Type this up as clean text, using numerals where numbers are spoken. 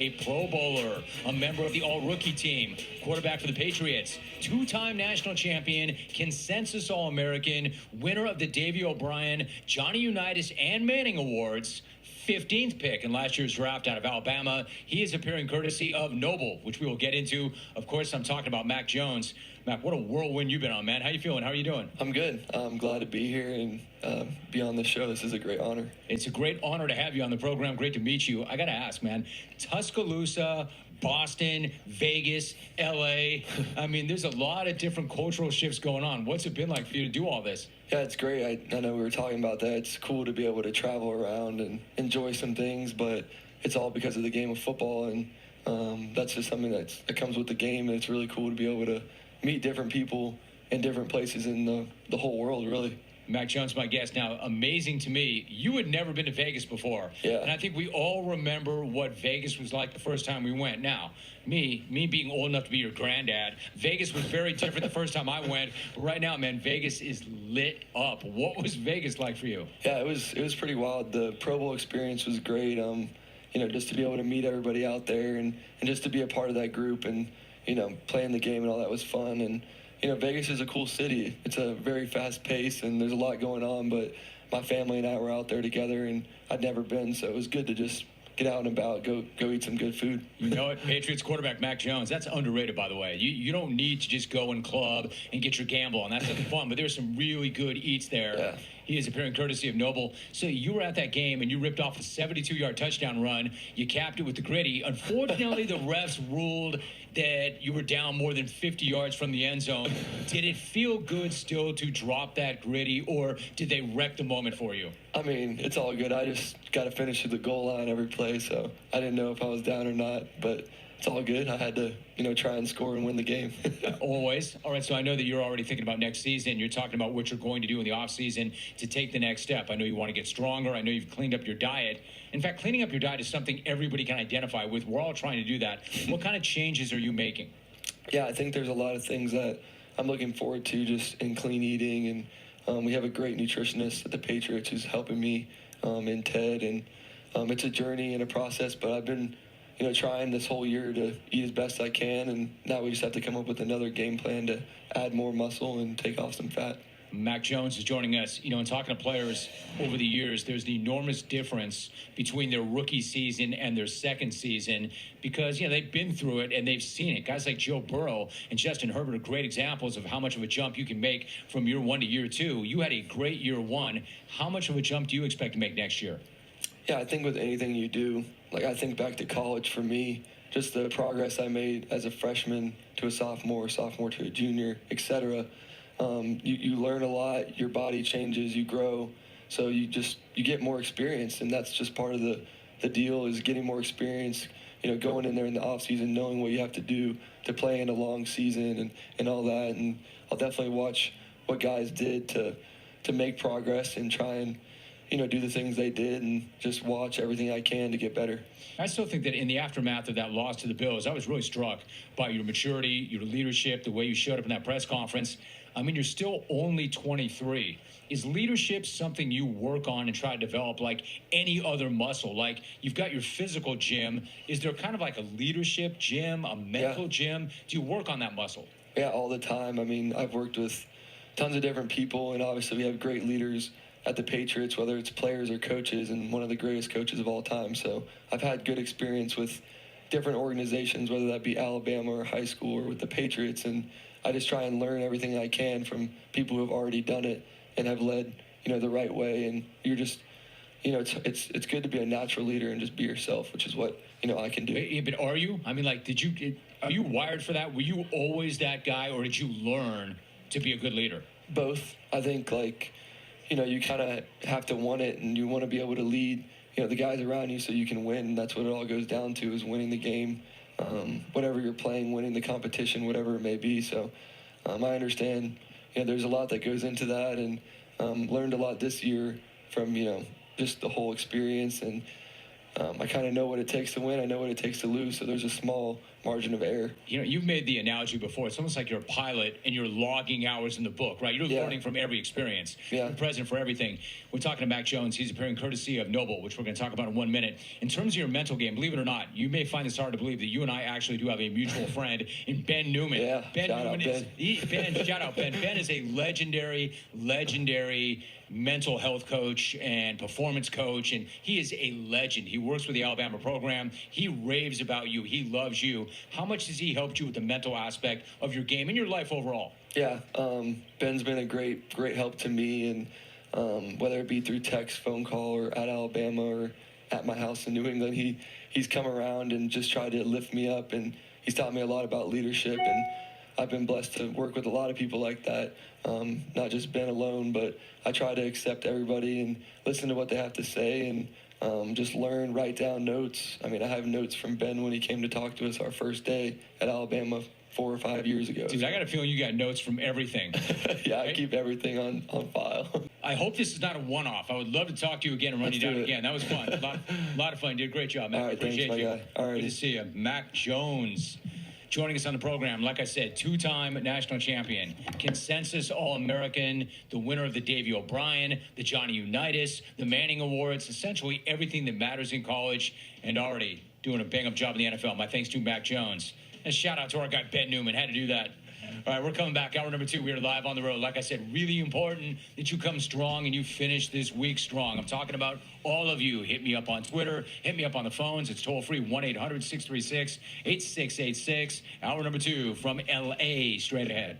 A Pro Bowler, a member of the All-Rookie team, quarterback for the Patriots, two-time national champion, consensus All-American, winner of the Davey O'Brien, Johnny Unitas, and Manning Awards, 15th pick in last year's draft out of Alabama. He is appearing courtesy of Noble, which we will get into. Of course, I'm talking about Mac Jones. Mac, what a whirlwind you've been on, man. How you feeling? How are you doing? I'm good. I'm glad to be here and be on the show. This is a great honor. It's a great honor to have you on the program. Great to meet you. I got to ask, man, Tuscaloosa, Boston, Vegas, L.A. I mean, there's a lot of different cultural shifts going on. What's it been like for you to do all this? Yeah, it's great. I know we were talking about that. It's cool to be able to travel around and enjoy some things, but it's all because of the game of football, and that's just something that comes with the game, and it's really cool to be able to meet different people in different places in the whole world, really. Mac Jones, my guest. Now, amazing to me, you had never been to Vegas before. Yeah. And I think we all remember what Vegas was like the first time we went. Now, me being old enough to be your granddad, Vegas was very different the first time I went. But right now, man, Vegas is lit up. What was Vegas like for you? Yeah, it was pretty wild. The Pro Bowl experience was great. Just to be able to meet everybody out there and just to be a part of that group and, playing the game and all that was fun. And, Vegas is a cool city. It's a very fast pace and there's a lot going on, but my family and I were out there together and I'd never been, so it was good to just get out and about, go eat some good food. You know it, Patriots quarterback Mac Jones. That's underrated, by the way. You don't need to just go and club and get your gamble on. That's nothing fun, but there's some really good eats there. Yeah. He is appearing courtesy of Noble. So you were at that game and you ripped off a 72-yard touchdown run. You capped it with the gritty. Unfortunately, the refs ruled that you were down more than 50 yards from the end zone. Did it feel good still to drop that gritty, or did they wreck the moment for you? I mean, it's all good. I just got to finish at the goal line every play, so I didn't know if I was down or not, but it's all good. I had to, try and score and win the game. Always. All right, so I know that you're already thinking about next season. You're talking about what you're going to do in the offseason to take the next step. I know you want to get stronger. I know you've cleaned up your diet. In fact, cleaning up your diet is something everybody can identify with. We're all trying to do that. What kind of changes are you making? Yeah, I think there's a lot of things that I'm looking forward to just in clean eating. And we have a great nutritionist at the Patriots who's helping me in Ted. And it's a journey and a process, but I've been trying this whole year to eat as best I can, and now we just have to come up with another game plan to add more muscle and take off some fat. Mac Jones is joining us. In talking to players over the years, there's the enormous difference between their rookie season and their second season because, they've been through it and they've seen it. Guys like Joe Burrow and Justin Herbert are great examples of how much of a jump you can make from year one to year two. You had a great year one. How much of a jump do you expect to make next year? Yeah, I think with anything you do, I think back to college for me, just the progress I made as a freshman to a sophomore to a junior, etc. You learn a lot, your body changes, you grow, so you get more experience, and that's just part of the deal is getting more experience, going in there in the off season, knowing what you have to do to play in a long season and all that. And I'll definitely watch what guys did to make progress and try and do the things they did and just watch everything I can to get better. I still think that in the aftermath of that loss to the Bills, I was really struck by your maturity, your leadership, the way you showed up in that press conference. I mean, you're still only 23. Is leadership something you work on and try to develop like any other muscle? Like, you've got your physical gym. Is there kind of like a leadership gym, a mental gym? Do you work on that muscle? Yeah, all the time. I mean, I've worked with tons of different people, and obviously we have great leaders at the Patriots, whether it's players or coaches, and one of the greatest coaches of all time. So I've had good experience with different organizations, whether that be Alabama or high school or with the Patriots, and I just try and learn everything I can from people who have already done it and have led, the right way. And you're just, it's good to be a natural leader and just be yourself, which is what, I can do. Yeah, but are you? I mean, are you wired for that? Were you always that guy, or did you learn to be a good leader? Both. I think, you kind of have to want it, and you want to be able to lead, the guys around you so you can win. That's what it all goes down to, is winning the game, whatever you're playing, winning the competition, whatever it may be. So I understand, there's a lot that goes into that, and learned a lot this year from, just the whole experience. And I kind of know what it takes to win. I know what it takes to lose. So there's a small margin of error. You know, you've made the analogy before. It's almost like you're a pilot and you're logging hours in the book, right? You're learning from every experience. Yeah. You're present for everything. We're talking to Mac Jones. He's appearing courtesy of Noble, which we're going to talk about in 1 minute. In terms of your mental game, believe it or not, you may find this hard to believe that you and I actually do have a mutual friend in Ben Newman. Yeah, Ben shout Newman out, Ben. Shout out, Ben. Ben is a legendary mental health coach and performance coach, and he is a legend. He works with the Alabama program. He raves about you. He loves you. How much has he helped you with the mental aspect of your game and your life overall? Yeah, Ben's been a great help to me, and whether it be through text, phone call, or at Alabama or at my house in New England, he's come around and just tried to lift me up, and he's taught me a lot about leadership, and I've been blessed to work with a lot of people like that, not just Ben alone, but I try to accept everybody and listen to what they have to say, and just learn, write down notes. I mean, I have notes from Ben when he came to talk to us our first day at Alabama 4 or 5 years ago. Dude, I got a feeling you got notes from everything. Yeah, right? I keep everything on file. I hope this is not a one-off. I would love to talk to you again and run you down again. That was fun. A lot of fun. You did a great job, man. All right, Appreciate thanks, my you. guy. All right. Good to see you. Mac Jones joining us on the program. Like I said, two-time national champion, consensus All-American, the winner of the Davey O'Brien, the Johnny Unitas, the Manning Awards, essentially everything that matters in college, and already doing a bang-up job in the NFL. My thanks to Mac Jones. And shout out to our guy, Ben Newman. Had to do that. All right, we're coming back. Hour number 2. We are live on the road. Like I said, really important that you come strong and you finish this week strong. I'm talking about all of you. Hit me up on Twitter. Hit me up on the phones. It's toll-free, 1-800-636-8686. Hour number 2 from L.A. straight ahead.